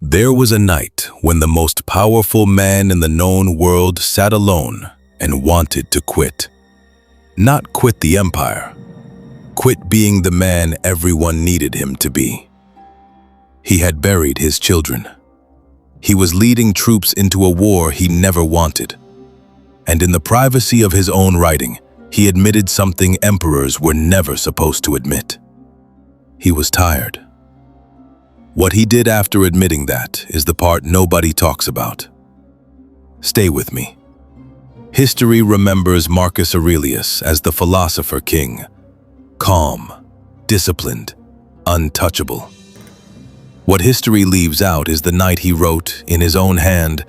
There was a night when the most powerful man in the known world sat alone and wanted to quit. Not quit the empire. Quit being the man everyone needed him to be. He had buried his children. He was leading troops into a war he never wanted. And in the privacy of his own writing, he admitted something emperors were never supposed to admit. He was tired. What he did after admitting that is the part nobody talks about. Stay with me. History remembers Marcus Aurelius as the philosopher king, calm, disciplined, untouchable. What history leaves out is the night he wrote, in his own hand,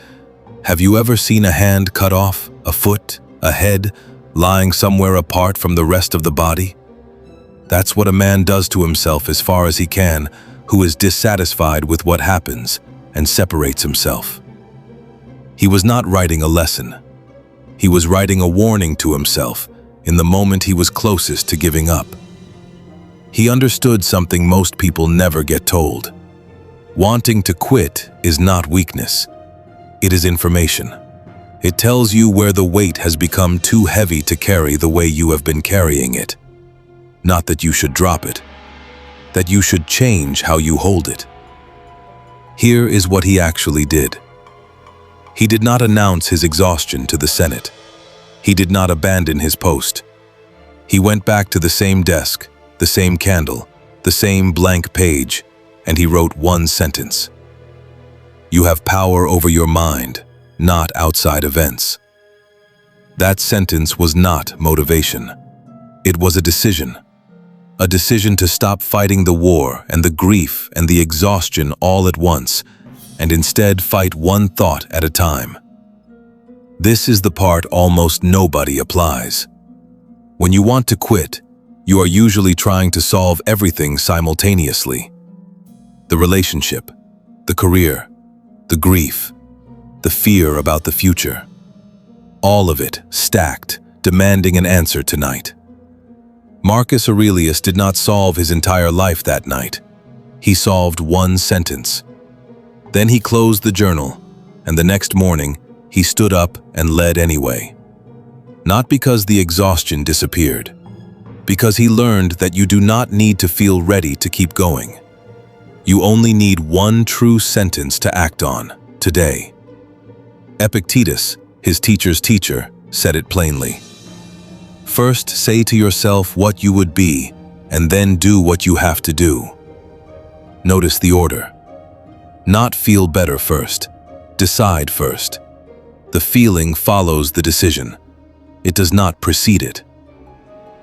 "Have you ever seen a hand cut off, a foot, a head, lying somewhere apart from the rest of the body? That's what a man does to himself as far as he can, who is dissatisfied with what happens and separates himself." He was not writing a lesson. He was writing a warning to himself in the moment he was closest to giving up. He understood something most people never get told. Wanting to quit is not weakness. It is information. It tells you where the weight has become too heavy to carry the way you have been carrying it. Not that you should drop it, that you should change how you hold it. Here is what he actually did. He did not announce his exhaustion to the Senate. He did not abandon his post. He went back to the same desk, the same candle, the same blank page, and he wrote one sentence. "You have power over your mind, not outside events." That sentence was not motivation. It was a decision. A decision to stop fighting the war and the grief and the exhaustion all at once, and instead fight one thought at a time. This is the part almost nobody applies. When you want to quit, you are usually trying to solve everything simultaneously. The relationship, the career, the grief, the fear about the future. All of it stacked, demanding an answer tonight. Marcus Aurelius did not solve his entire life that night. He solved one sentence. Then he closed the journal, and the next morning, he stood up and led anyway. Not because the exhaustion disappeared, because he learned that you do not need to feel ready to keep going. You only need one true sentence to act on, today. Epictetus, his teacher's teacher, said it plainly. First, say to yourself what you would be, and then do what you have to do. Notice the order. Not feel better first. Decide first. The feeling follows the decision. It does not precede it.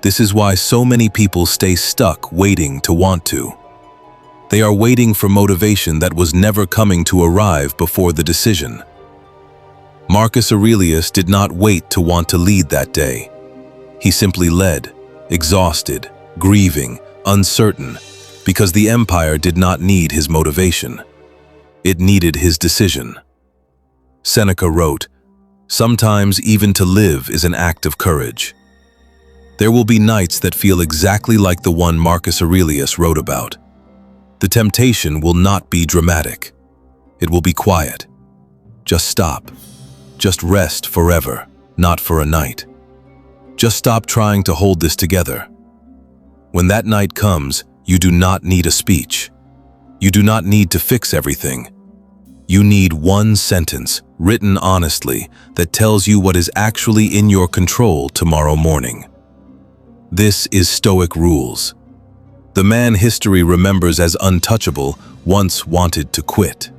This is why so many people stay stuck waiting to want to. They are waiting for motivation that was never coming to arrive before the decision. Marcus Aurelius did not wait to want to lead that day. He simply led, exhausted, grieving, uncertain, because the empire did not need his motivation. It needed his decision. Seneca wrote, "Sometimes even to live is an act of courage." There will be nights that feel exactly like the one Marcus Aurelius wrote about. The temptation will not be dramatic. It will be quiet. Just stop. Just rest forever, not for a night. Just stop trying to hold this together. When that night comes, you do not need a speech. You do not need to fix everything. You need one sentence, written honestly, that tells you what is actually in your control tomorrow morning. This is Stoic rules. The man history remembers as untouchable once wanted to quit.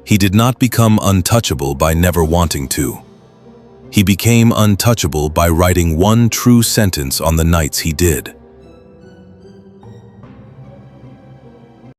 He did not become untouchable by never wanting to. He became untouchable by writing one true sentence on the nights he did.